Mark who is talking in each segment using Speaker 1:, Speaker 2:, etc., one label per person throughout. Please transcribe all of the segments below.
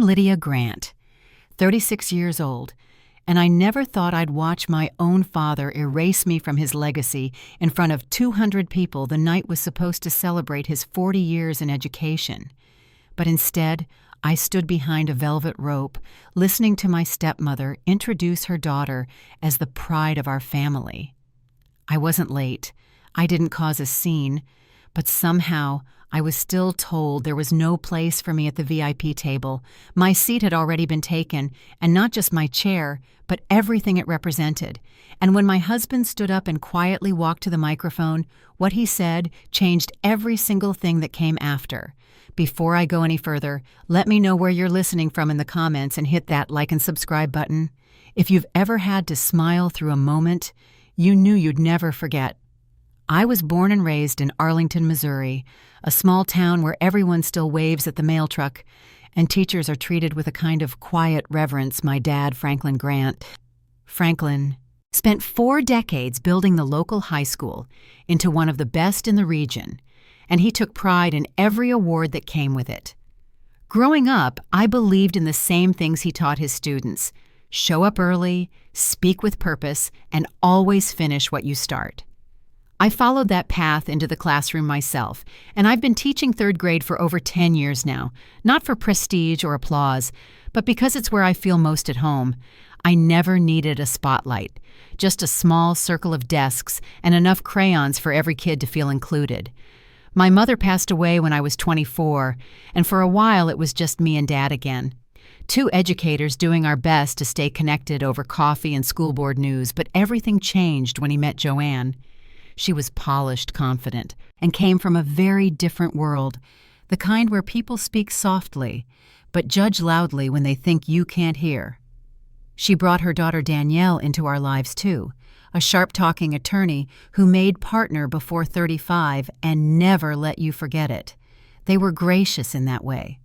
Speaker 1: Lydia Grant, 36 years old, and I never thought I'd watch my own father erase me from his legacy in front of 200 people the night was supposed to celebrate his 40 years in education. But instead, I stood behind a velvet rope, listening to my stepmother introduce her daughter as the pride of our family. I wasn't late. I didn't cause a scene, but somehow I was still told there was no place for me at the VIP table. My seat had already been taken, and not just my chair, but everything it represented. And when my husband stood up and quietly walked to the microphone, what he said changed every single thing that came after. Before I go any further, let me know where you're listening from in the comments and hit that like and subscribe button. If you've ever had to smile through a moment you knew you'd never forget. I was born and raised in Arlington, Missouri, a small town where everyone still waves at the mail truck, and teachers are treated with a kind of quiet reverence my dad, Franklin Grant. Franklin spent 4 decades building the local high school into one of the best in the region, and he took pride in every award that came with it. Growing up, I believed in the same things he taught his students: show up early, speak with purpose, and always finish what you start. I followed that path into the classroom myself, and I've been teaching 3rd grade for over 10 years now, not for prestige or applause, but because it's where I feel most at home. I never needed a spotlight, just a small circle of desks and enough crayons for every kid to feel included. My mother passed away when I was 24, and for a while it was just me and Dad again. 2 educators doing our best to stay connected over coffee and school board news, but everything changed when he met Joanne. She was polished, confident, and came from a very different world, the kind where people speak softly, but judge loudly when they think you can't hear. She brought her daughter Danielle into our lives too, a sharp-talking attorney who made partner before 35 and never let you forget it. They were gracious in that way.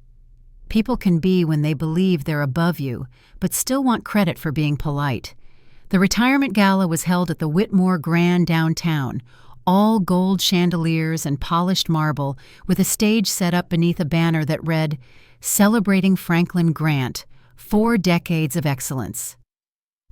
Speaker 1: People can be when they believe they're above you, but still want credit for being polite. The retirement gala was held at the Whitmore Grand downtown, all gold chandeliers and polished marble, with a stage set up beneath a banner that read, "Celebrating Franklin Grant, 4 decades of excellence."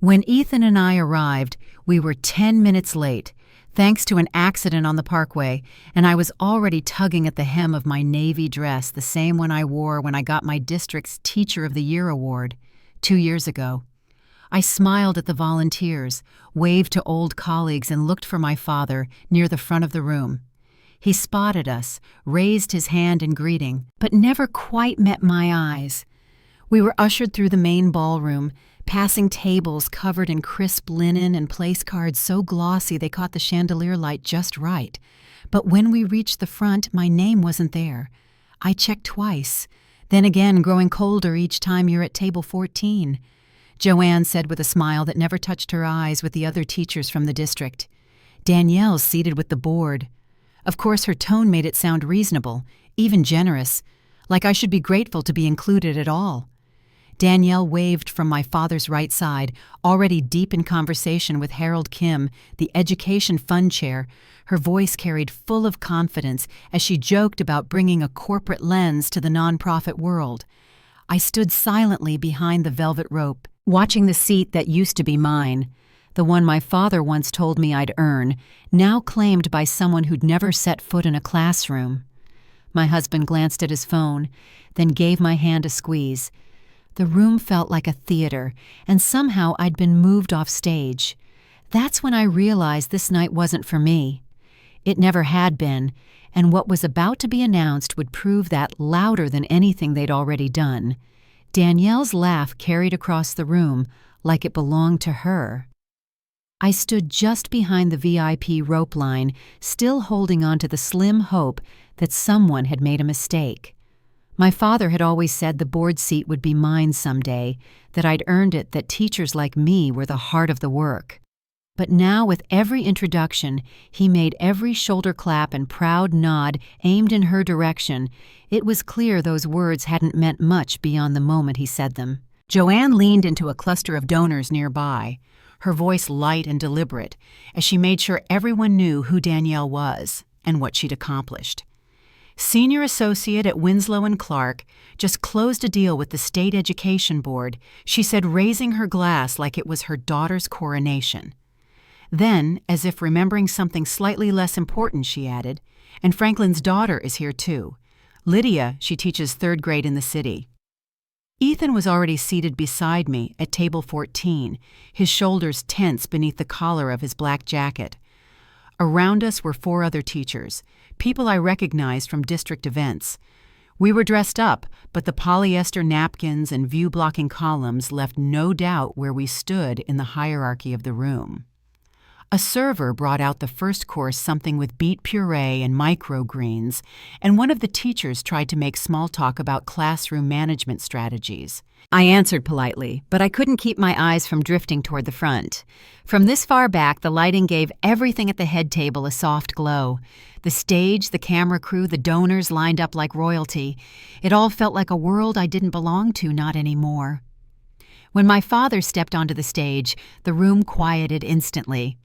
Speaker 1: When Ethan and I arrived, we were 10 minutes late, thanks to an accident on the parkway, and I was already tugging at the hem of my navy dress, the same one I wore when I got my district's Teacher of the Year award 2 years ago. I smiled at the volunteers, waved to old colleagues, and looked for my father near the front of the room. He spotted us, raised his hand in greeting, but never quite met my eyes. We were ushered through the main ballroom, passing tables covered in crisp linen and place cards so glossy they caught the chandelier light just right. But when we reached the front, my name wasn't there. I checked twice, then again growing colder each time you're at table 14. Joanne said with a smile that never touched her eyes with the other teachers from the district. Danielle's seated with the board. Of course, her tone made it sound reasonable, even generous, like I should be grateful to be included at all. Danielle waved from my father's right side, already deep in conversation with Harold Kim, the education fund chair. Her voice carried full of confidence as she joked about bringing a corporate lens to the nonprofit world. I stood silently behind the velvet rope, watching the seat that used to be mine, the one my father once told me I'd earn, now claimed by someone who'd never set foot in a classroom. My husband glanced at his phone, then gave my hand a squeeze. The room felt like a theater, and somehow I'd been moved off stage. That's when I realized this night wasn't for me. It never had been, and what was about to be announced would prove that louder than anything they'd already done. Danielle's laugh carried across the room like it belonged to her. I stood just behind the VIP rope line, still holding on to the slim hope that someone had made a mistake. My father had always said the board seat would be mine someday, that I'd earned it, that teachers like me were the heart of the work. But now, with every introduction, he made every shoulder clap and proud nod aimed in her direction. It was clear those words hadn't meant much beyond the moment he said them. Joanne leaned into a cluster of donors nearby, her voice light and deliberate, as she made sure everyone knew who Danielle was and what she'd accomplished. Senior associate at Winslow and Clark, just closed a deal with the state education board, she said, raising her glass like it was her daughter's coronation. Then, as if remembering something slightly less important, she added, and Franklin's daughter is here too. Lydia, she teaches 3rd grade in the city. Ethan was already seated beside me at table 14, his shoulders tense beneath the collar of his black jacket. Around us were 4 other teachers, people I recognized from district events. We were dressed up, but the polyester napkins and view-blocking columns left no doubt where we stood in the hierarchy of the room. A server brought out the first course, something with beet puree and microgreens, and one of the teachers tried to make small talk about classroom management strategies. I answered politely, but I couldn't keep my eyes from drifting toward the front. From this far back, the lighting gave everything at the head table a soft glow. The stage, the camera crew, the donors lined up like royalty. It all felt like a world I didn't belong to, not anymore. When my father stepped onto the stage, the room quieted instantly.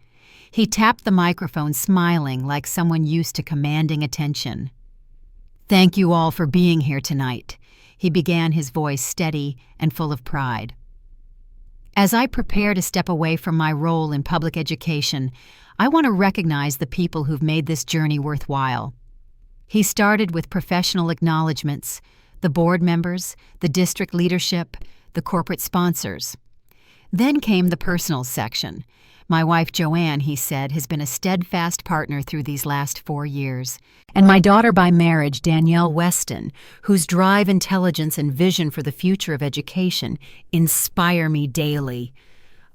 Speaker 1: He tapped the microphone, smiling like someone used to commanding attention. "Thank you all for being here tonight," he began, his voice steady and full of pride. As I prepare to step away from my role in public education, I want to recognize the people who've made this journey worthwhile. He started with professional acknowledgments, the board members, the district leadership, the corporate sponsors. Then came the personal section. My wife Joanne, he said, has been a steadfast partner through these last 4 years. And my daughter by marriage, Danielle Weston, whose drive, intelligence, and vision for the future of education inspire me daily.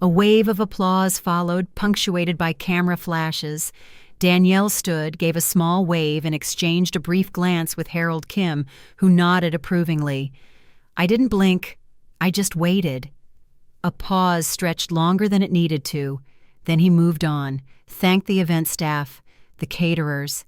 Speaker 1: A wave of applause followed, punctuated by camera flashes. Danielle stood, gave a small wave, and exchanged a brief glance with Harold Kim, who nodded approvingly. I didn't blink. I just waited. A pause stretched longer than it needed to. Then he moved on, thanked the event staff, the caterers,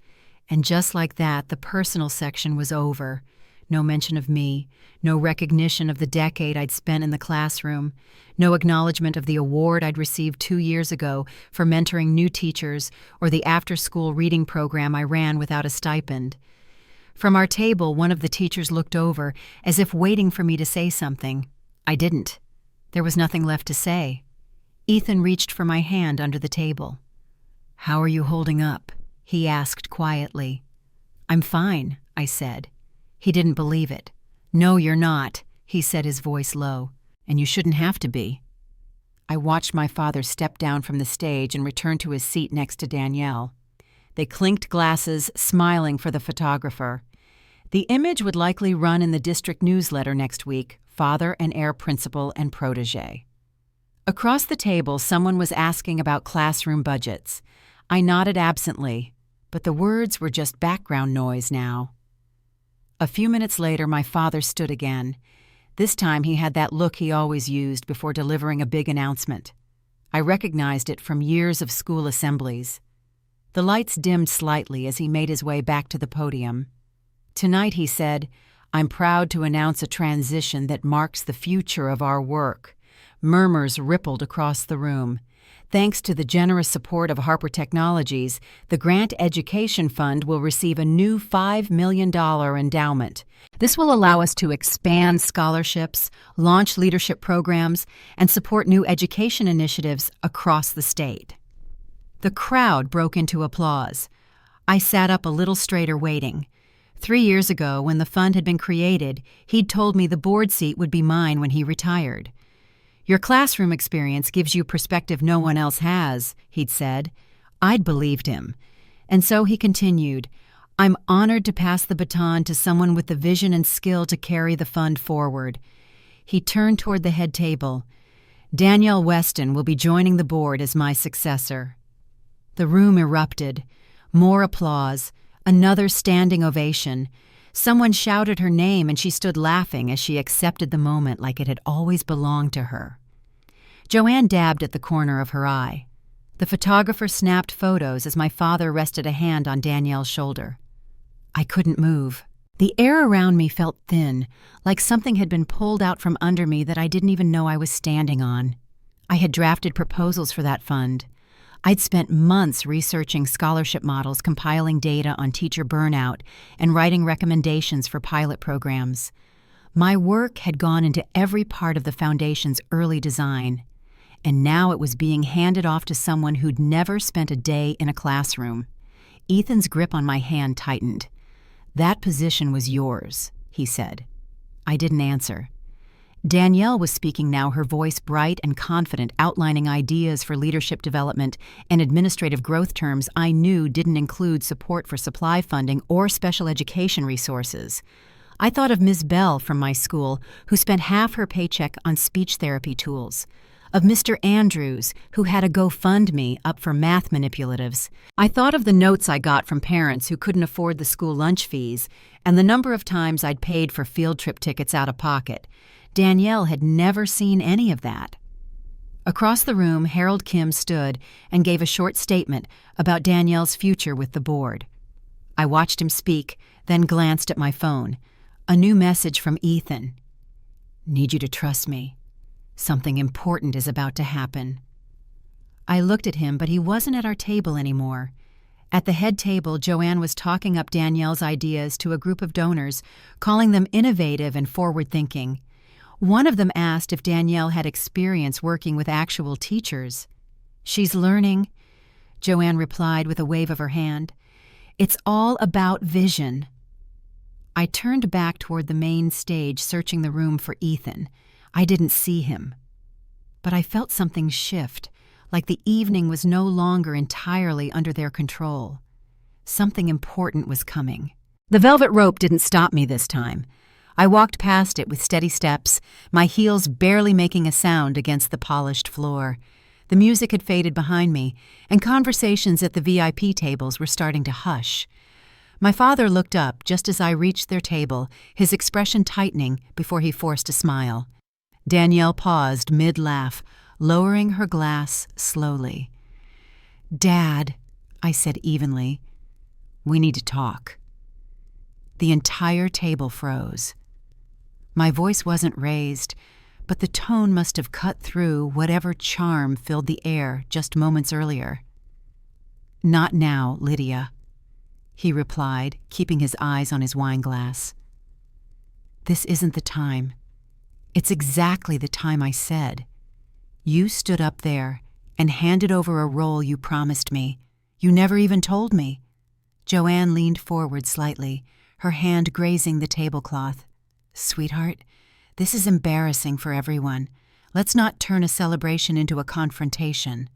Speaker 1: and just like that, the personal section was over. No mention of me, no recognition of the decade I'd spent in the classroom, no acknowledgement of the award I'd received 2 years ago for mentoring new teachers or the after-school reading program I ran without a stipend. From our table, one of the teachers looked over, as if waiting for me to say something. I didn't. There was nothing left to say. Ethan reached for my hand under the table. "How are you holding up?" he asked quietly. "I'm fine," I said. He didn't believe it. "No, you're not," he said, his voice low, "and you shouldn't have to be." I watched my father step down from the stage and return to his seat next to Danielle. They clinked glasses, smiling for the photographer. The image would likely run in the district newsletter next week, father and heir principal and protege. Across the table, someone was asking about classroom budgets. I nodded absently, but the words were just background noise now. A few minutes later, my father stood again. This time he had that look he always used before delivering a big announcement. I recognized it from years of school assemblies. The lights dimmed slightly as he made his way back to the podium. Tonight, he said, "I'm proud to announce a transition that marks the future of our work." Murmurs rippled across the room. Thanks to the generous support of Harper Technologies, the Grant Education Fund will receive a new $5 million endowment. This will allow us to expand scholarships, launch leadership programs, and support new education initiatives across the state. The crowd broke into applause. I sat up a little straighter, waiting. 3 years ago, when the fund had been created, he'd told me the board seat would be mine when he retired. "Your classroom experience gives you perspective no one else has," he'd said. I'd believed him. And so he continued, "I'm honored to pass the baton to someone with the vision and skill to carry the fund forward." He turned toward the head table. "Danielle Weston will be joining the board as my successor." The room erupted. More applause. Another standing ovation. Someone shouted her name and she stood laughing as she accepted the moment like it had always belonged to her. Joanne dabbed at the corner of her eye. The photographer snapped photos as my father rested a hand on Danielle's shoulder. I couldn't move. The air around me felt thin, like something had been pulled out from under me that I didn't even know I was standing on. I had drafted proposals for that fund. I'd spent months researching scholarship models, compiling data on teacher burnout, and writing recommendations for pilot programs. My work had gone into every part of the foundation's early design, and now it was being handed off to someone who'd never spent a day in a classroom. Ethan's grip on my hand tightened. "That position was yours," he said. I didn't answer. Danielle was speaking now, her voice bright and confident, outlining ideas for leadership development and administrative growth terms I knew didn't include support for supply funding or special education resources. I thought of Ms. Bell from my school, who spent half her paycheck on speech therapy tools. Of Mr. Andrews, who had a GoFundMe up for math manipulatives. I thought of the notes I got from parents who couldn't afford the school lunch fees, and the number of times I'd paid for field trip tickets out of pocket. Danielle had never seen any of that. Across the room, Harold Kim stood and gave a short statement about Danielle's future with the board. I watched him speak, then glanced at my phone. A new message from Ethan. "Need you to trust me. Something important is about to happen." I looked at him, but he wasn't at our table anymore. At the head table, Joanne was talking up Danielle's ideas to a group of donors, calling them innovative and forward-thinking. One of them asked if Danielle had experience working with actual teachers. "She's learning," Joanne replied with a wave of her hand. "It's all about vision." I turned back toward the main stage, searching the room for Ethan. I didn't see him. But I felt something shift, like the evening was no longer entirely under their control. Something important was coming. The velvet rope didn't stop me this time. I walked past it with steady steps, my heels barely making a sound against the polished floor. The music had faded behind me, and conversations at the VIP tables were starting to hush. My father looked up just as I reached their table, his expression tightening before he forced a smile. Danielle paused mid-laugh, lowering her glass slowly. "Dad," I said evenly, "we need to talk." The entire table froze. My voice wasn't raised, but the tone must have cut through whatever charm filled the air just moments earlier. "Not now, Lydia," he replied, keeping his eyes on his wineglass. "This isn't the time. It's exactly the time I said. You stood up there and handed over a role you promised me. You never even told me." Joanne leaned forward slightly, her hand grazing the tablecloth. "Sweetheart, this is embarrassing for everyone. Let's not turn a celebration into a confrontation."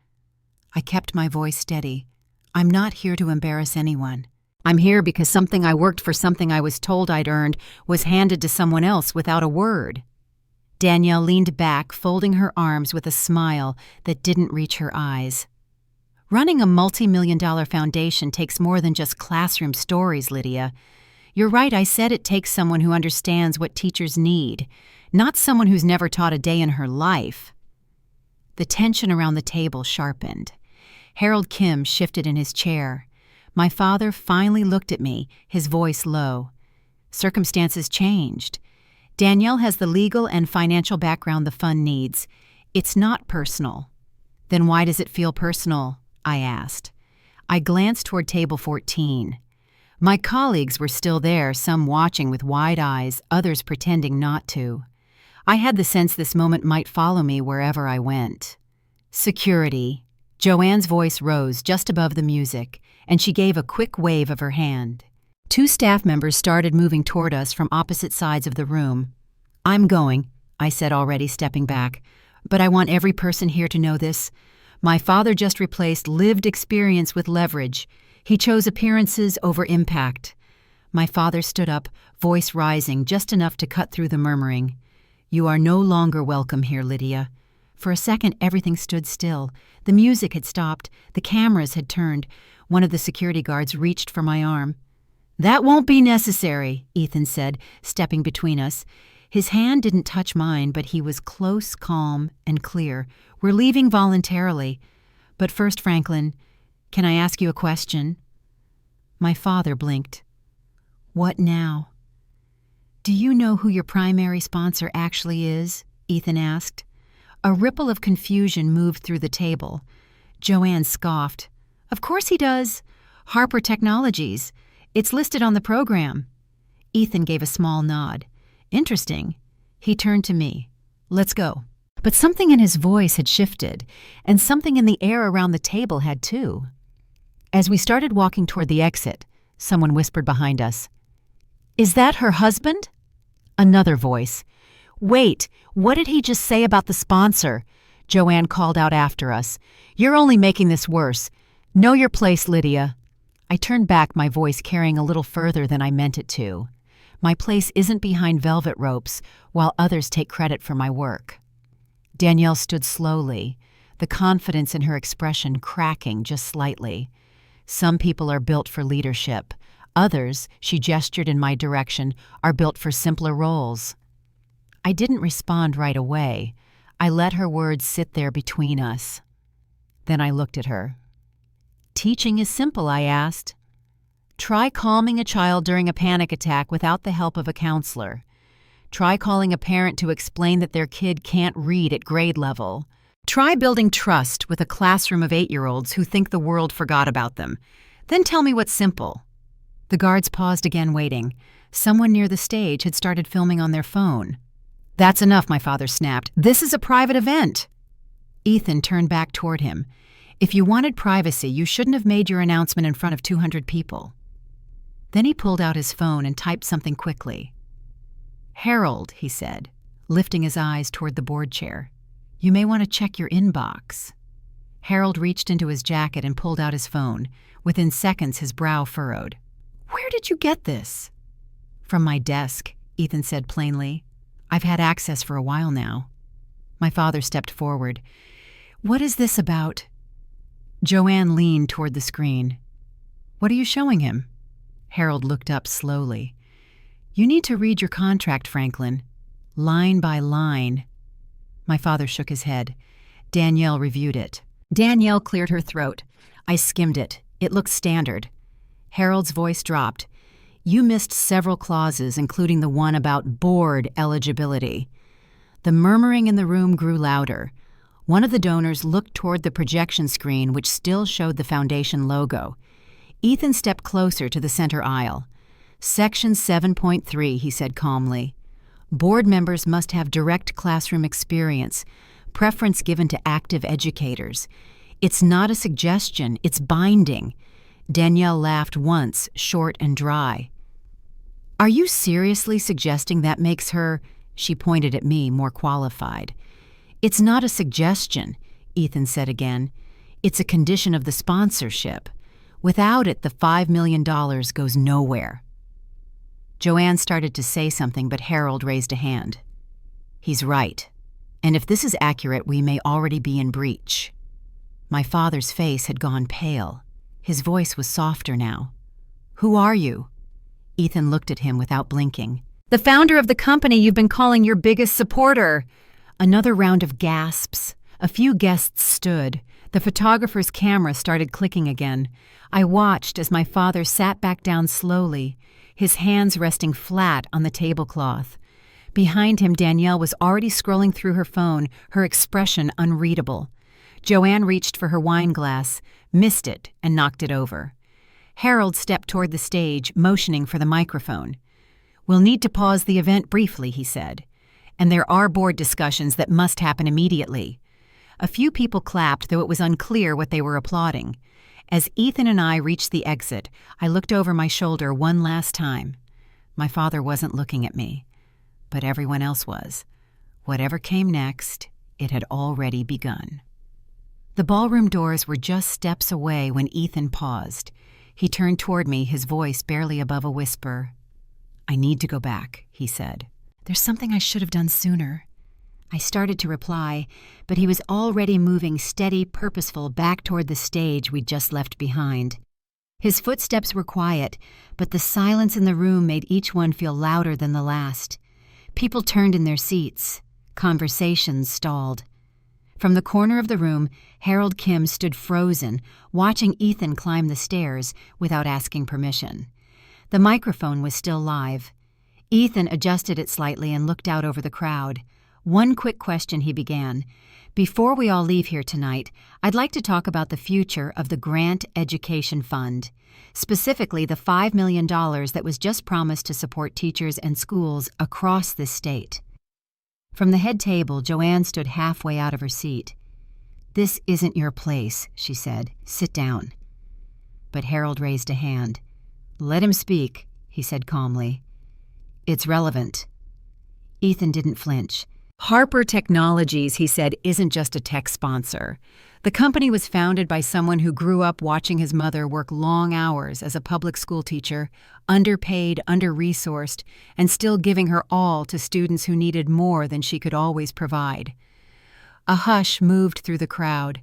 Speaker 1: I kept my voice steady. "I'm not here to embarrass anyone. I'm here because something I worked for, something I was told I'd earned, was handed to someone else without a word." Danielle leaned back, folding her arms with a smile that didn't reach her eyes. "Running a multi-million-dollar foundation takes more than just classroom stories, Lydia. You're right, I said it takes someone who understands what teachers need, not someone who's never taught a day in her life." The tension around the table sharpened. Harold Kim shifted in his chair. My father finally looked at me, his voice low. "Circumstances changed. Danielle has the legal and financial background the fund needs. It's not personal." "Then why does it feel personal?" I asked. I glanced toward table 14. My colleagues were still there, some watching with wide eyes, others pretending not to. I had the sense this moment might follow me wherever I went. "Security." Joanne's voice rose just above the music, and she gave a quick wave of her hand. 2 staff members started moving toward us from opposite sides of the room. "I'm going," I said, already stepping back, "but I want every person here to know this. My father just replaced lived experience with leverage. He chose appearances over impact." My father stood up, voice rising just enough to cut through the murmuring. "You are no longer welcome here, Lydia." For a second, everything stood still. The music had stopped. The cameras had turned. One of the security guards reached for my arm. "That won't be necessary," Ethan said, stepping between us. His hand didn't touch mine, but he was close, calm, and clear. "We're leaving voluntarily. But first, Franklin, can I ask you a question?" My father blinked. "What now?" "Do you know who your primary sponsor actually is?" Ethan asked. A ripple of confusion moved through the table. Joanne scoffed. Of course he does. Harper Technologies. It's listed on the program. Ethan gave a small nod. Interesting. He turned to me. Let's go. But something in his voice had shifted, and something in the air around the table had too. As we started walking toward the exit, someone whispered behind us, "Is that her husband?" Another voice. "Wait, what did he just say about the sponsor?" Joanne called out after us. "You're only making this worse. Know your place, Lydia." I turned back, my voice carrying a little further than I meant it to. My place isn't behind velvet ropes while others take credit for my work. Danielle stood slowly, the confidence in her expression cracking just slightly. Some people are built for leadership. Others, she gestured in my direction, are built for simpler roles. I didn't respond right away. I let her words sit there between us. Then I looked at her. "Teaching is simple," I asked. "Try calming a child during a panic attack without the help of a counselor. Try calling a parent to explain that their kid can't read at grade level. Try building trust with a classroom of 8-year-olds who think the world forgot about them. Then tell me what's simple." The guards paused again, waiting. Someone near the stage had started filming on their phone. "That's enough," my father snapped. "This is a private event." Ethan turned back toward him. "If you wanted privacy, you shouldn't have made your announcement in front of 200 people. Then he pulled out his phone and typed something quickly. "Harold," he said, lifting his eyes toward the board chair. "You may want to check your inbox." Harold reached into his jacket and pulled out his phone. Within seconds, his brow furrowed. "Where did you get this?" "From my desk," Ethan said plainly. "I've had access for a while now." My father stepped forward. "What is this about?" Joanne leaned toward the screen. "What are you showing him?" Harold looked up slowly. "You need to read your contract, Franklin. Line by line." My father shook his head. Danielle reviewed it. Danielle cleared her throat. I skimmed it. It looked standard. Harold's voice dropped. "You missed several clauses, including the one about board eligibility." The murmuring in the room grew louder. One of the donors looked toward the projection screen, which still showed the foundation logo. Ethan stepped closer to the center aisle. "Section 7.3, he said calmly. "Board members must have direct classroom experience, preference given to active educators. It's not a suggestion, it's binding." Danielle laughed once, short and dry. "Are you seriously suggesting that makes her," she pointed at me, "more qualified?" "It's not a suggestion," Ethan said again. "It's a condition of the sponsorship. Without it, the $5 million goes nowhere." Joanne started to say something, but Harold raised a hand. "He's right. And if this is accurate, we may already be in breach." My father's face had gone pale. His voice was softer now. "Who are you?" Ethan looked at him without blinking. "The founder of the company you've been calling your biggest supporter." Another round of gasps. A few guests stood. The photographer's camera started clicking again. I watched as my father sat back down slowly, his hands resting flat on the tablecloth. Behind him, Danielle was already scrolling through her phone, her expression unreadable. Joanne reached for her wine glass, missed it, and knocked it over. Harold stepped toward the stage, motioning for the microphone. "We'll need to pause the event briefly," he said. "And there are board discussions that must happen immediately." A few people clapped, though it was unclear what they were applauding. As Ethan and I reached the exit, I looked over my shoulder one last time. My father wasn't looking at me, but everyone else was. Whatever came next, it had already begun. The ballroom doors were just steps away when Ethan paused. He turned toward me, his voice barely above a whisper. "I need to go back," he said. "There's something I should have done sooner." I started to reply, but he was already moving steady, purposeful back toward the stage we'd just left behind. His footsteps were quiet, but the silence in the room made each one feel louder than the last. People turned in their seats. Conversations stalled. From the corner of the room, Harold Kim stood frozen, watching Ethan climb the stairs without asking permission. The microphone was still live. Ethan adjusted it slightly and looked out over the crowd. "One quick question," he began. "Before we all leave here tonight, I'd like to talk about the future of the Grant Education Fund, specifically the $5 million that was just promised to support teachers and schools across this state." From the head table, Joanne stood halfway out of her seat. "This isn't your place," she said. "Sit down." But Harold raised a hand. "Let him speak," he said calmly. "It's relevant." Ethan didn't flinch. "Harper Technologies," he said, "isn't just a tech sponsor. The company was founded by someone who grew up watching his mother work long hours as a public school teacher, underpaid, under-resourced, and still giving her all to students who needed more than she could always provide." A hush moved through the crowd.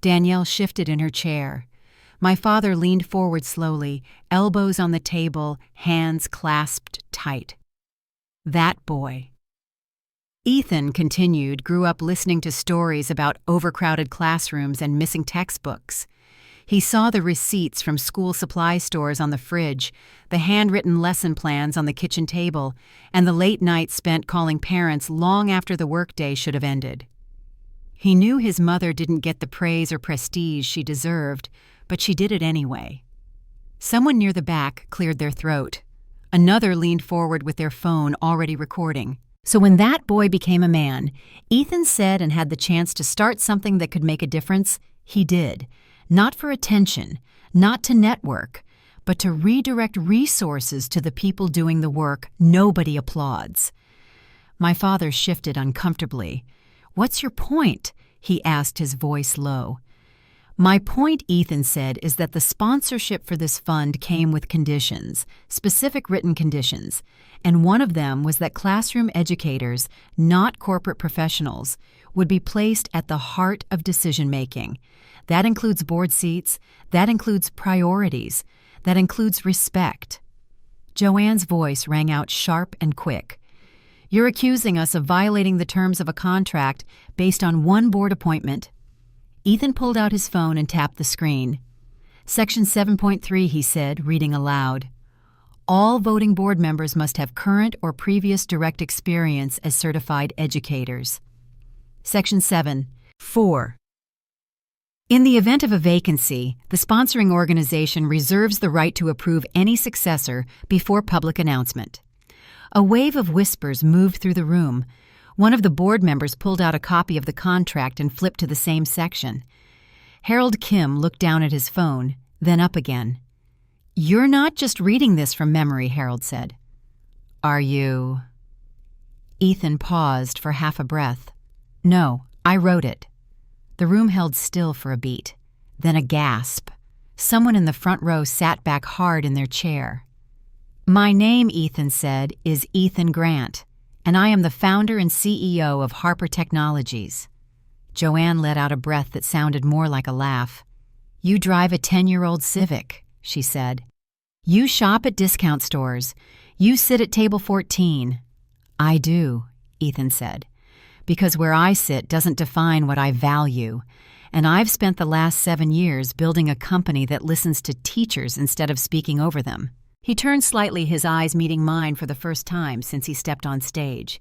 Speaker 1: Danielle shifted in her chair. My father leaned forward slowly, elbows on the table, hands clasped tight. "That boy." Ethan, continued, grew up listening to stories about overcrowded classrooms and missing textbooks. He saw the receipts from school supply stores on the fridge, the handwritten lesson plans on the kitchen table, and the late nights spent calling parents long after the workday should have ended. He knew his mother didn't get the praise or prestige she deserved, but she did it anyway. Someone near the back cleared their throat. Another leaned forward with their phone already recording. So when that boy became a man, Ethan said, and had the chance to start something that could make a difference, he did. Not for attention, not to network, but to redirect resources to the people doing the work nobody applauds. My father shifted uncomfortably. "What's your point?" he asked, his voice low. "My point," Ethan said, "is that the sponsorship for this fund came with conditions, specific written conditions, and one of them was that classroom educators, not corporate professionals, would be placed at the heart of decision-making. That includes board seats, that includes priorities, that includes respect." Joanne's voice rang out sharp and quick. "You're accusing us of violating the terms of a contract based on one board appointment." Ethan pulled out his phone and tapped the screen. "Section 7.3, he said, reading aloud. "All voting board members must have current or previous direct experience as certified educators." Section 7.4. In the event of a vacancy, the sponsoring organization reserves the right to approve any successor before public announcement. A wave of whispers moved through the room. One of the board members pulled out a copy of the contract and flipped to the same section. Harold Kim looked down at his phone, then up again. "You're not just reading this from memory," Harold said. "Are you?" Ethan paused for half a breath. "No, I wrote it." The room held still for a beat, then a gasp. Someone in the front row sat back hard in their chair. "My name," Ethan said, "is Ethan Grant, and I am the founder and CEO of Harper Technologies." Joanne let out a breath that sounded more like a laugh. "You drive a 10-year-old Civic," she said. "You shop at discount stores. You sit at table 14. "I do," Ethan said, "because where I sit doesn't define what I value, and I've spent the last 7 years building a company that listens to teachers instead of speaking over them." He turned slightly, his eyes meeting mine for the first time since he stepped on stage.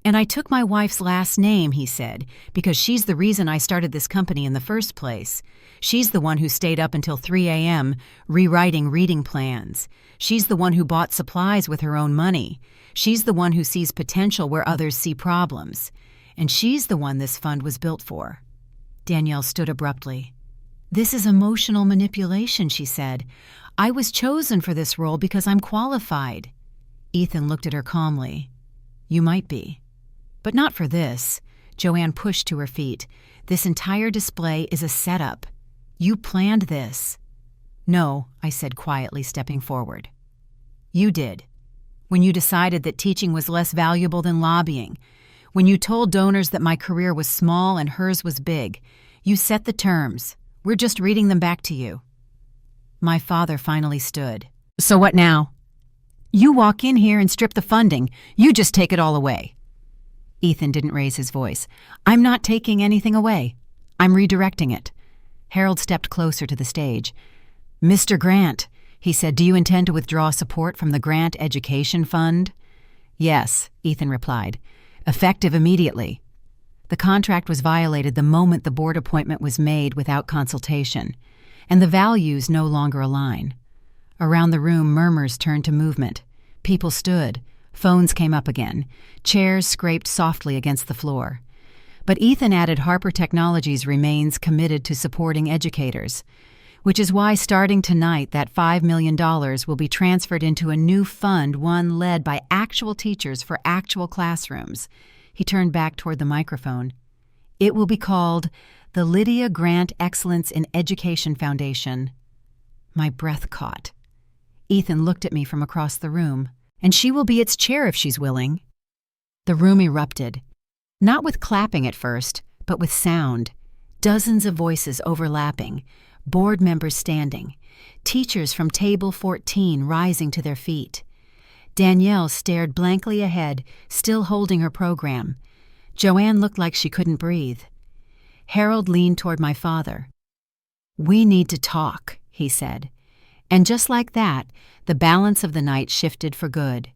Speaker 1: "And I took my wife's last name," he said, "because she's the reason I started this company in the first place. She's the one who stayed up until 3 a.m. rewriting reading plans. She's the one who bought supplies with her own money. She's the one who sees potential where others see problems. And she's the one this fund was built for." Danielle stood abruptly. "This is emotional manipulation," she said. "I was chosen for this role because I'm qualified." Ethan looked at her calmly. "You might be. But not for this." Joanne pushed to her feet. "This entire display is a setup. You planned this." "No," I said quietly, stepping forward. "You did. When you decided that teaching was less valuable than lobbying. When you told donors that my career was small and hers was big. You set the terms. We're just reading them back to you." My father finally stood. "So what now?" "You walk in here and strip the funding. You just take it all away." Ethan didn't raise his voice. "I'm not taking anything away. I'm redirecting it." Harold stepped closer to the stage. "Mr. Grant," he said, "do you intend to withdraw support from the Grant Education Fund?" "Yes," Ethan replied, effective immediately. The contract was violated the moment the board appointment was made without consultation, and the values no longer align. Around the room, murmurs turned to movement. People stood. Phones came up again. Chairs scraped softly against the floor. But Ethan added Harper Technologies remains committed to supporting educators, which is why starting tonight that $5 million will be transferred into a new fund, one led by actual teachers for actual classrooms. He turned back toward the microphone. It will be called the Lydia Grant Excellence in Education Foundation. My breath caught. Ethan looked at me from across the room. And she will be its chair if she's willing. The room erupted. Not with clapping at first, but with sound. Dozens of voices overlapping, board members standing, teachers from table 14 rising to their feet. Danielle stared blankly ahead, still holding her program. Joanne looked like she couldn't breathe. Harold leaned toward my father. "We need to talk," he said. And just like that, the balance of the night shifted for good.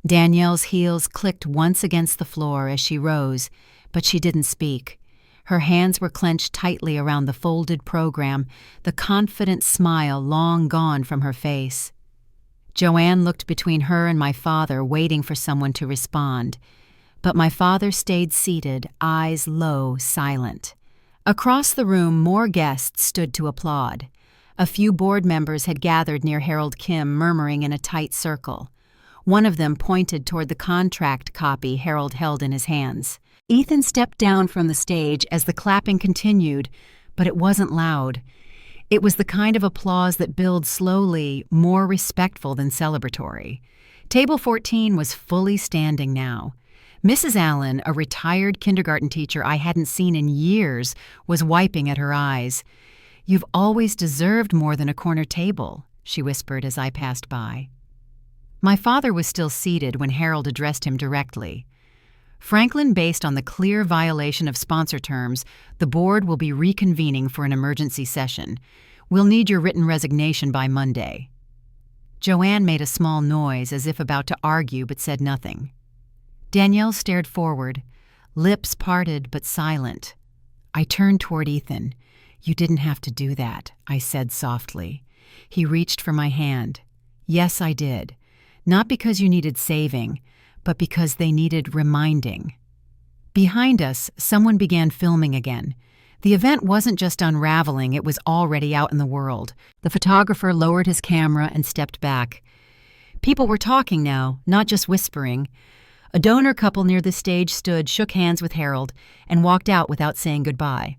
Speaker 1: Danielle's heels clicked once against the floor as she rose, but she didn't speak. Her hands were clenched tightly around the folded program, the confident smile long gone from her face. Joanne looked between her and my father, waiting for someone to respond. But my father stayed seated, eyes low, silent. Across the room, more guests stood to applaud. A few board members had gathered near Harold Kim, murmuring in a tight circle. One of them pointed toward the contract copy Harold held in his hands. Ethan stepped down from the stage as the clapping continued, but it wasn't loud. It was the kind of applause that builds slowly, more respectful than celebratory. Table 14 was fully standing now. Mrs. Allen, a retired kindergarten teacher I hadn't seen in years, was wiping at her eyes. "You've always deserved more than a corner table," she whispered as I passed by. My father was still seated when Harold addressed him directly. "Franklin, based on the clear violation of sponsor terms, the board will be reconvening for an emergency session. We'll need your written resignation by Monday." Joanne made a small noise as if about to argue but said nothing. Danielle stared forward, lips parted but silent. I turned toward Ethan. "You didn't have to do that," I said softly. He reached for my hand. "Yes, I did. Not because you needed saving, but because they needed reminding." Behind us, someone began filming again. The event wasn't just unraveling, it was already out in the world. The photographer lowered his camera and stepped back. People were talking now, not just whispering. A donor couple near the stage stood, shook hands with Harold, and walked out without saying goodbye.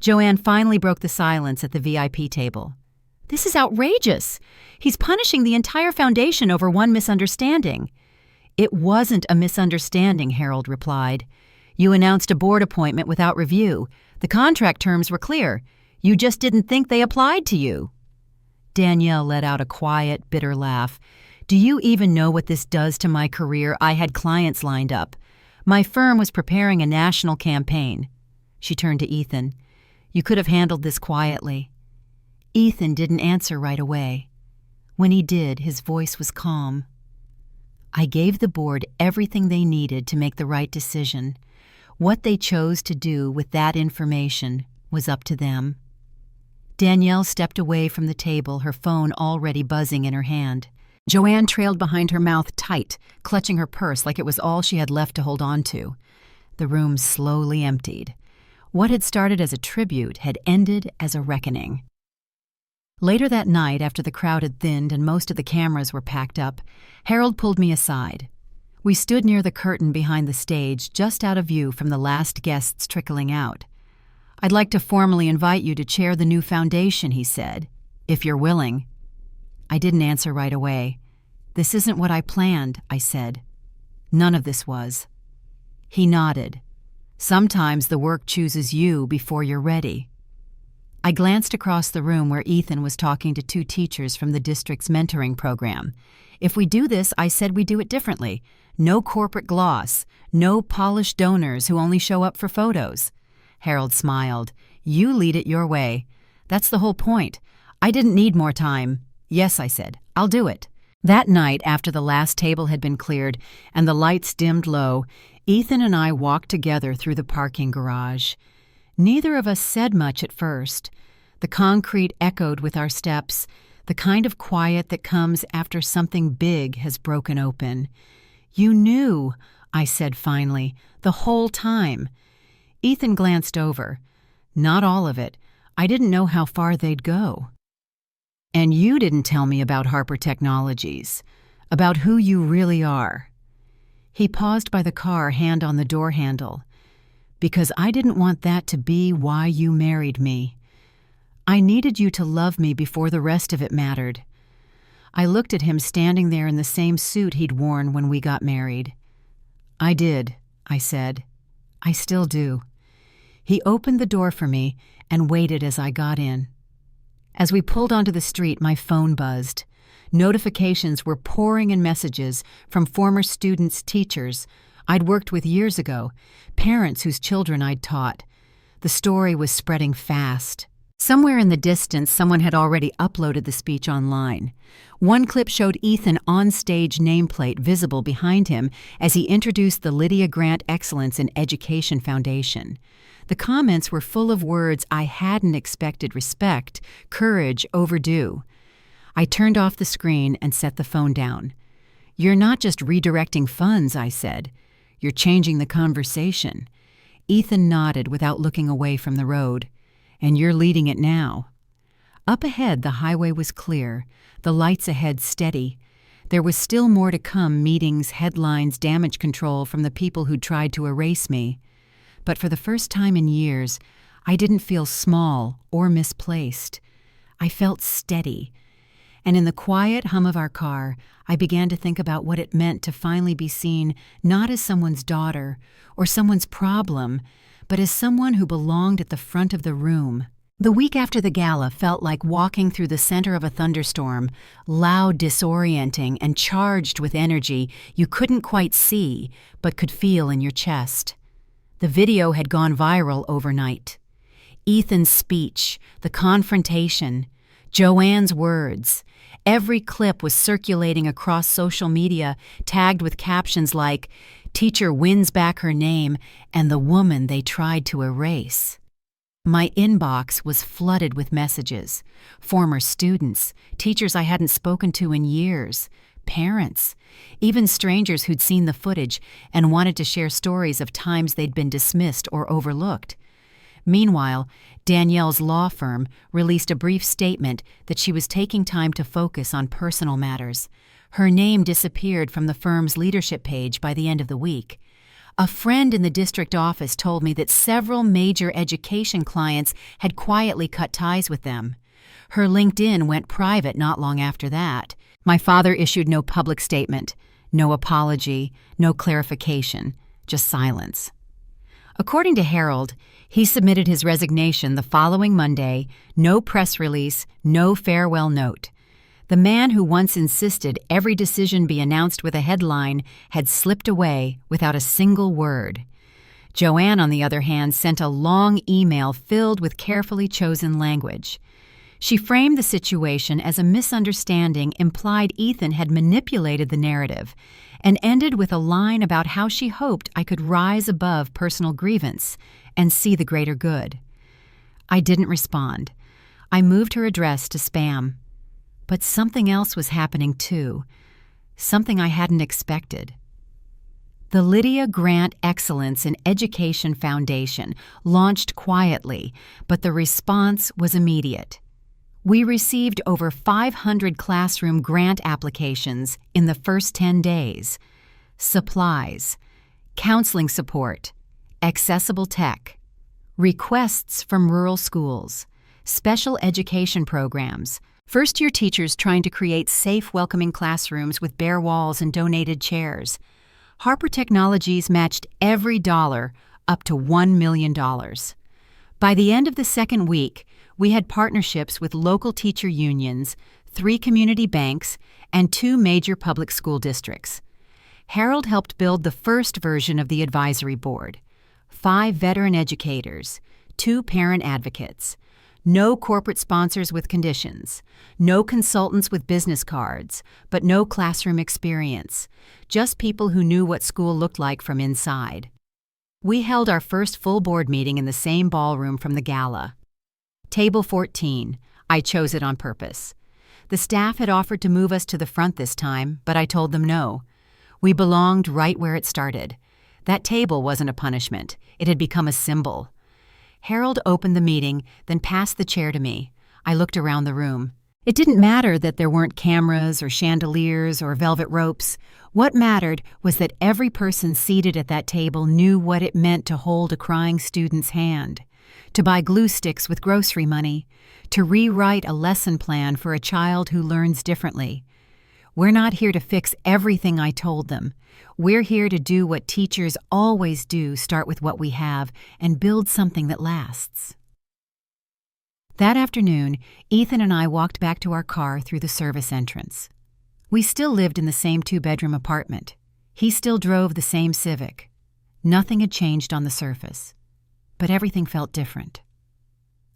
Speaker 1: Joanne finally broke the silence at the VIP table. "This is outrageous. He's punishing the entire foundation over one misunderstanding." "It wasn't a misunderstanding," Harold replied. "You announced a board appointment without review. The contract terms were clear. You just didn't think they applied to you." Danielle let out a quiet, bitter laugh. "Do you even know what this does to my career? I had clients lined up. My firm was preparing a national campaign." She turned to Ethan. "You could have handled this quietly." Ethan didn't answer right away. When he did, his voice was calm. "I gave the board everything they needed to make the right decision. What they chose to do with that information was up to them." Danielle stepped away from the table, her phone already buzzing in her hand. Joanne trailed behind, her mouth tight, clutching her purse like it was all she had left to hold on to. The room slowly emptied. What had started as a tribute had ended as a reckoning. Later that night, after the crowd had thinned and most of the cameras were packed up, Harold pulled me aside. We stood near the curtain behind the stage, just out of view from the last guests trickling out. "I'd like to formally invite you to chair the new foundation," he said, "if you're willing." I didn't answer right away. "This isn't what I planned," I said. "None of this was." He nodded. "Sometimes the work chooses you before you're ready." I glanced across the room where Ethan was talking to two teachers from the district's mentoring program. "If we do this," I said, "we do it differently. No corporate gloss, no polished donors who only show up for photos." Harold smiled. "You lead it your way. That's the whole point. I didn't need more time." "Yes," I said, "I'll do it." That night, after the last table had been cleared and the lights dimmed low, Ethan and I walked together through the parking garage. Neither of us said much at first. The concrete echoed with our steps, the kind of quiet that comes after something big has broken open. "You knew," I said finally, "the whole time." Ethan glanced over. "Not all of it. I didn't know how far they'd go." "And you didn't tell me about Harper Technologies, about who you really are." He paused by the car, hand on the door handle. "Because I didn't want that to be why you married me. I needed you to love me before the rest of it mattered." I looked at him standing there in the same suit he'd worn when we got married. "I did," I said. "I still do." He opened the door for me and waited as I got in. As we pulled onto the street, my phone buzzed. Notifications were pouring in messages from former students, teachers I'd worked with years ago, parents whose children I'd taught. The story was spreading fast. Somewhere in the distance, someone had already uploaded the speech online. One clip showed Ethan on-stage nameplate visible behind him as he introduced the Lydia Grant Excellence in Education Foundation. The comments were full of words I hadn't expected: respect, courage, overdue. I turned off the screen and set the phone down. "You're not just redirecting funds," I said. "You're changing the conversation." Ethan nodded without looking away from the road. "And you're leading it now." Up ahead, the highway was clear, the lights ahead steady. There was still more to come: meetings, headlines, damage control from the people who'd tried to erase me. But for the first time in years, I didn't feel small or misplaced. I felt steady. And in the quiet hum of our car, I began to think about what it meant to finally be seen not as someone's daughter or someone's problem, but as someone who belonged at the front of the room. The week after the gala felt like walking through the center of a thunderstorm, loud, disorienting, and charged with energy you couldn't quite see but could feel in your chest. The video had gone viral overnight. Ethan's speech, the confrontation, Joanne's words. Every clip was circulating across social media, tagged with captions like, "Teacher wins back her name," and "the woman they tried to erase." My inbox was flooded with messages. Former students, teachers I hadn't spoken to in years, parents, even strangers who'd seen the footage and wanted to share stories of times they'd been dismissed or overlooked. Meanwhile, Danielle's law firm released a brief statement that she was taking time to focus on personal matters. Her name disappeared from the firm's leadership page by the end of the week. A friend in the district office told me that several major education clients had quietly cut ties with them. Her LinkedIn went private not long after that. My father issued no public statement, no apology, no clarification, just silence. According to Harold, he submitted his resignation the following Monday, no press release, no farewell note. The man who once insisted every decision be announced with a headline had slipped away without a single word. Joanne, on the other hand, sent a long email filled with carefully chosen language. She framed the situation as a misunderstanding implied Ethan had manipulated the narrative, and ended with a line about how she hoped I could rise above personal grievance and see the greater good. I didn't respond. I moved her address to spam. But something else was happening too, something I hadn't expected. The Lydia Grant Excellence in Education Foundation launched quietly, but the response was immediate. We received over 500 classroom grant applications in the first 10 days. Supplies, counseling support, accessible tech, requests from rural schools, special education programs, first-year teachers trying to create safe, welcoming classrooms with bare walls and donated chairs. Harper Technologies matched every dollar up to $1 million. By the end of the second week, we had partnerships with local teacher unions, 3 community banks, and 2 major public school districts. Harold helped build the first version of the advisory board. 5 veteran educators, 2 parent advocates, No corporate sponsors with conditions. No consultants with business cards, but no classroom experience. Just people who knew what school looked like from inside. We held our first full board meeting in the same ballroom from the Gala. Table 14. I chose it on purpose. The staff had offered to move us to the front this time, but I told them no. We belonged right where it started. That table wasn't a punishment. It had become a symbol. Harold opened the meeting, then passed the chair to me. I looked around the room. It didn't matter that there weren't cameras or chandeliers or velvet ropes. What mattered was that every person seated at that table knew what it meant to hold a crying student's hand, to buy glue sticks with grocery money, to rewrite a lesson plan for a child who learns differently. We're not here to fix everything I told them. We're here to do what teachers always do, start with what we have, and build something that lasts. That afternoon, Ethan and I walked back to our car through the service entrance. We still lived in the same 2-bedroom apartment. He still drove the same Civic. Nothing had changed on the surface, but everything felt different.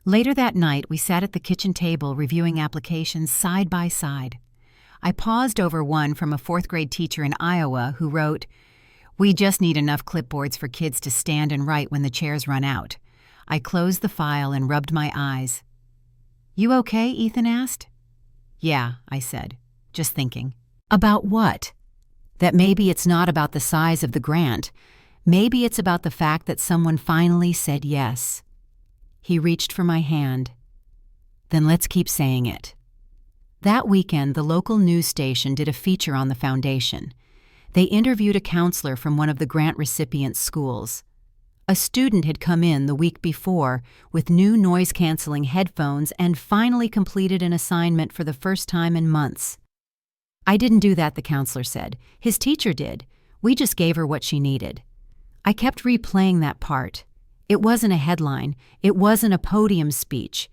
Speaker 1: Later that night, we sat at the kitchen table reviewing applications side by side. I paused over one from a 4th-grade teacher in Iowa who wrote, "We just need enough clipboards for kids to stand and write when the chairs run out." I closed the file and rubbed my eyes. "You okay?" Ethan asked. "Yeah," I said, just thinking. About what? That maybe it's not about the size of the grant. Maybe it's about the fact that someone finally said yes. He reached for my hand. "Then let's keep saying it." That weekend, the local news station did a feature on the foundation. They interviewed a counselor from one of the grant recipient schools. A student had come in the week before with new noise-canceling headphones and finally completed an assignment for the first time in months. "I didn't do that," the counselor said. "His teacher did. We just gave her what she needed." I kept replaying that part. It wasn't a headline. It wasn't a podium speech.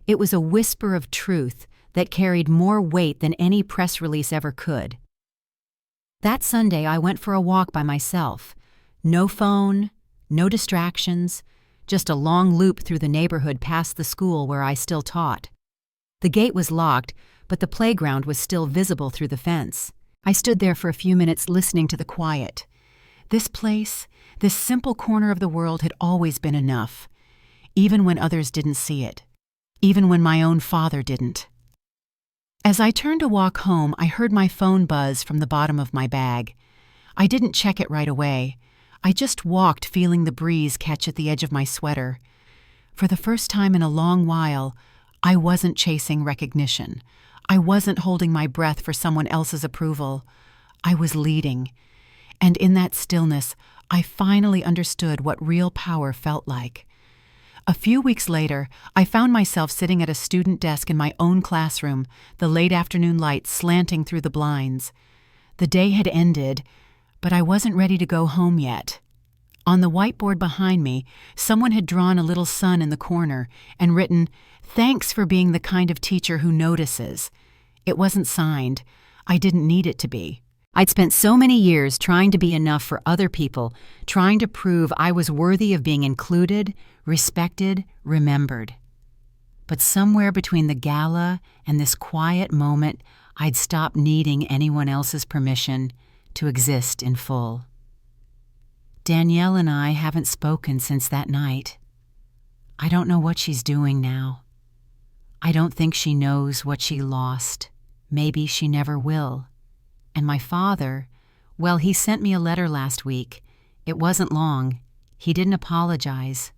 Speaker 1: It was a whisper of truth that carried more weight than any press release ever could. That Sunday, I went for a walk by myself. No phone, no distractions, just a long loop through the neighborhood past the school where I still taught. The gate was locked, but the playground was still visible through the fence. I stood there for a few minutes listening to the quiet. This place, this simple corner of the world had always been enough, even when others didn't see it, even when my own father didn't. As I turned to walk home, I heard my phone buzz from the bottom of my bag. I didn't check it right away. I just walked, feeling the breeze catch at the edge of my sweater. For the first time in a long while, I wasn't chasing recognition. I wasn't holding my breath for someone else's approval. I was leading. And in that stillness, I finally understood what real power felt like. A few weeks later, I found myself sitting at a student desk in my own classroom, the late afternoon light slanting through the blinds. The day had ended, but I wasn't ready to go home yet. On the whiteboard behind me, someone had drawn a little sun in the corner and written, "Thanks for being the kind of teacher who notices." It wasn't signed. I didn't need it to be. I'd spent so many years trying to be enough for other people, trying to prove I was worthy of being included, respected, remembered. But somewhere between the Gala and this quiet moment, I'd stopped needing anyone else's permission to exist in full. Danielle and I haven't spoken since that night. I don't know what she's doing now. I don't think she knows what she lost. Maybe she never will. And my father, well, he sent me a letter last week. It wasn't long. He didn't apologize.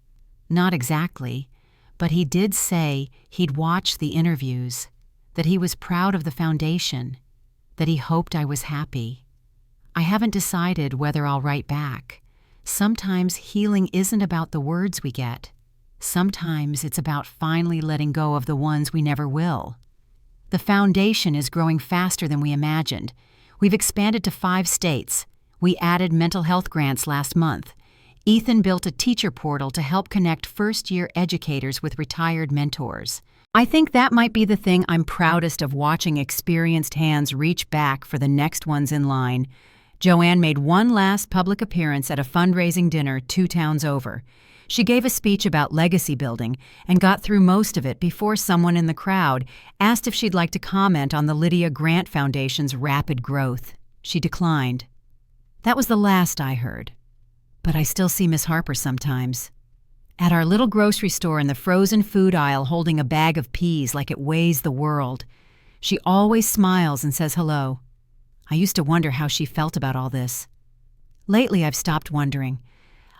Speaker 1: Not exactly. But he did say he'd watched the interviews, that he was proud of the foundation, that he hoped I was happy. I haven't decided whether I'll write back. Sometimes healing isn't about the words we get. Sometimes it's about finally letting go of the ones we never will. The foundation is growing faster than we imagined. We've expanded to 5 states. We added mental health grants last month. Ethan built a teacher portal to help connect first-year educators with retired mentors. I think that might be the thing I'm proudest of, watching experienced hands reach back for the next ones in line. Joanne made one last public appearance at a fundraising dinner 2 towns over. She gave a speech about legacy building and got through most of it before someone in the crowd asked if she'd like to comment on the Lydia Grant Foundation's rapid growth. She declined. That was the last I heard. But I still see Miss Harper sometimes. At our little grocery store in the frozen food aisle holding a bag of peas like it weighs the world. She always smiles and says hello. I used to wonder how she felt about all this. Lately, I've stopped wondering.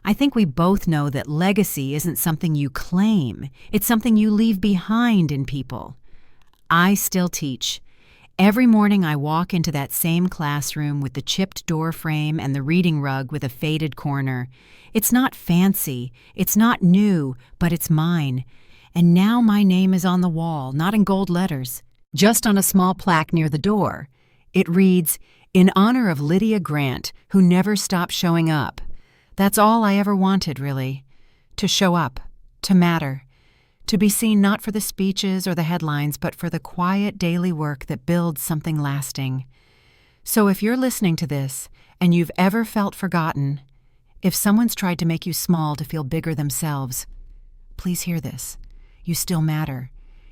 Speaker 1: I think we both know that legacy isn't something you claim. It's something you leave behind in people. I still teach. Every morning I walk into that same classroom with the chipped door frame and the reading rug with a faded corner. It's not fancy, it's not new, but it's mine. And now my name is on the wall, not in gold letters, just on a small plaque near the door. It reads, "In honor of Lydia Grant, who never stopped showing up." That's all I ever wanted, really. To show up, to matter, to be seen not for the speeches or the headlines, but for the quiet daily work that builds something lasting. So if you're listening to this and you've ever felt forgotten, if someone's tried to make you small to feel bigger themselves, please hear this. You still matter.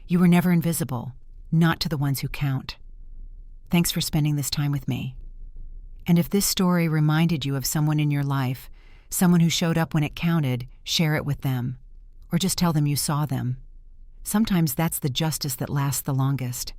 Speaker 1: You were never invisible, not to the ones who count. Thanks for spending this time with me. And if this story reminded you of someone in your life, someone who showed up when it counted, share it with them. Or just tell them you saw them. Sometimes that's the justice that lasts the longest.